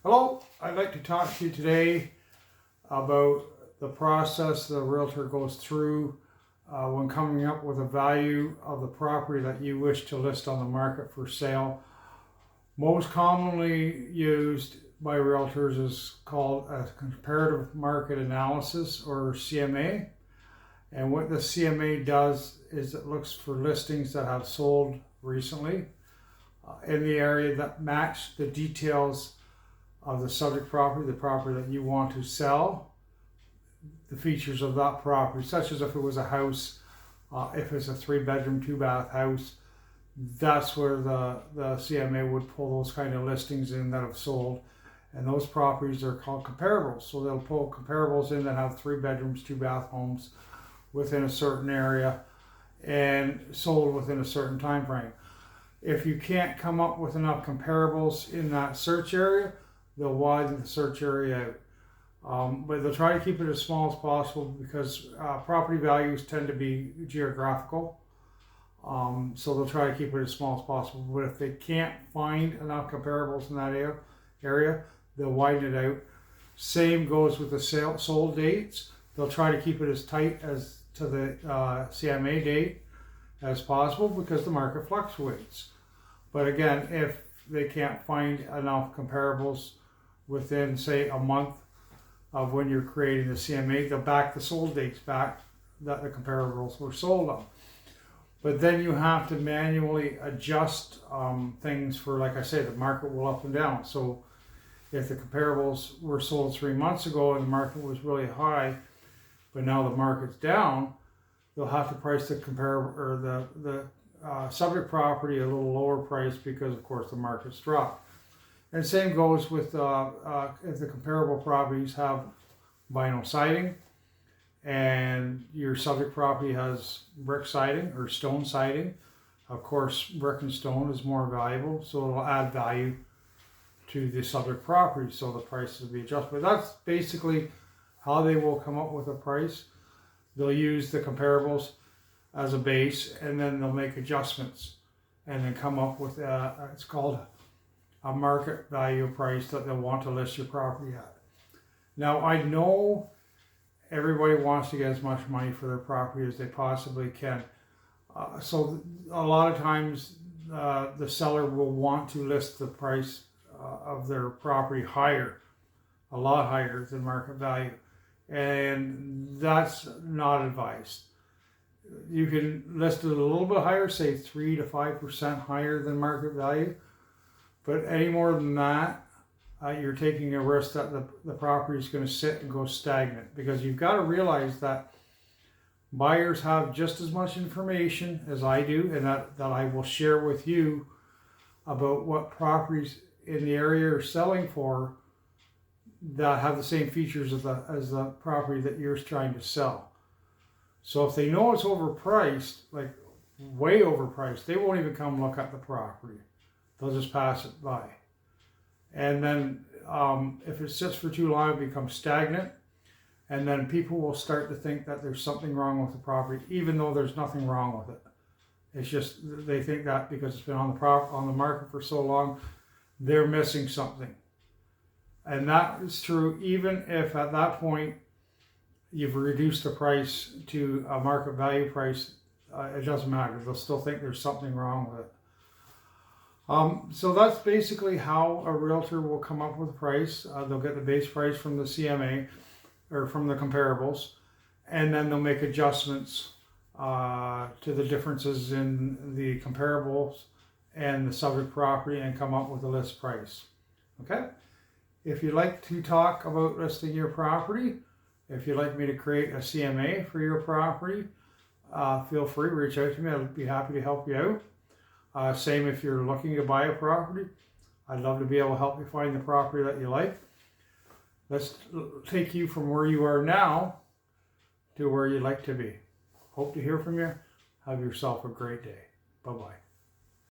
Hello, I'd like to talk to you today about the process the realtor goes through when coming up with a value of the property that you wish to list on the market for sale. Most commonly used by realtors is called a comparative market analysis, or CMA. And what the CMA does is it looks for listings that have sold recently in the area that match the details of the subject property, the property that you want to sell, the features of that property, such as if it was a house, if it's a 3-bedroom, 2-bath house, that's where the CMA would pull those kind of listings in that have sold. And those properties are called comparables. So they'll pull comparables in that have 3 bedrooms, 2-bath homes within a certain area and sold within a certain time frame. If you can't come up with enough comparables in that search area, they'll widen the search area out. But they'll try to keep it as small as possible because property values tend to be geographical. So they'll try to keep it as small as possible. But if they can't find enough comparables in that area, they'll widen it out. Same goes with the sold dates. They'll try to keep it as tight as to the CMA date as possible because the market fluctuates. But again, if they can't find enough comparables within, say, a month of when you're creating the CMA, they'll back the sold dates back that the comparables were sold on. But then you have to manually adjust things for, like I say, the market will up and down. So if the comparables were sold 3 months ago and the market was really high, but now the market's down, they'll have to price the comparable or the subject property a little lower price because, of course, the market's dropped. And same goes with if the comparable properties have vinyl siding and your subject property has brick siding or stone siding. Of course, brick and stone is more valuable, so it'll add value to the subject property, so the prices will be adjusted. But that's basically how they will come up with a price. They'll use the comparables as a base, and then they'll make adjustments and then come up with it's called a market value price that they'll want to list your property at. Now, I know everybody wants to get as much money for their property as they possibly can. So a lot of times the seller will want to list the price of their property higher, a lot higher than market value. And that's not advised. You can list it a little bit higher, say 3 to 5% higher than market value. But any more than that, you're taking a risk that the property is going to sit and go stagnant, because you've got to realize that buyers have just as much information as I do, and that I will share with you about what properties in the area are selling for that have the same features as the property that you're trying to sell. So if they know it's overpriced, like way overpriced, they won't even come look at the property. They'll just pass it by. And then if it sits for too long, it becomes stagnant. And then people will start to think that there's something wrong with the property, even though there's nothing wrong with it. It's just they think that because it's been on the market for so long, they're missing something. And that is true even if at that point you've reduced the price to a market value price. It doesn't matter. They'll still think there's something wrong with it. So that's basically how a realtor will come up with a price. They'll get the base price from the CMA or from the comparables, and then they'll make adjustments to the differences in the comparables and the subject property and come up with a list price. Okay? If you'd like to talk about listing your property, if you'd like me to create a CMA for your property, feel free to reach out to me. I'll be happy to help you out. Same if you're looking to buy a property. I'd love to be able to help you find the property that you like. Let's take you from where you are now to where you'd like to be. Hope to hear from you. Have yourself a great day. Bye-bye.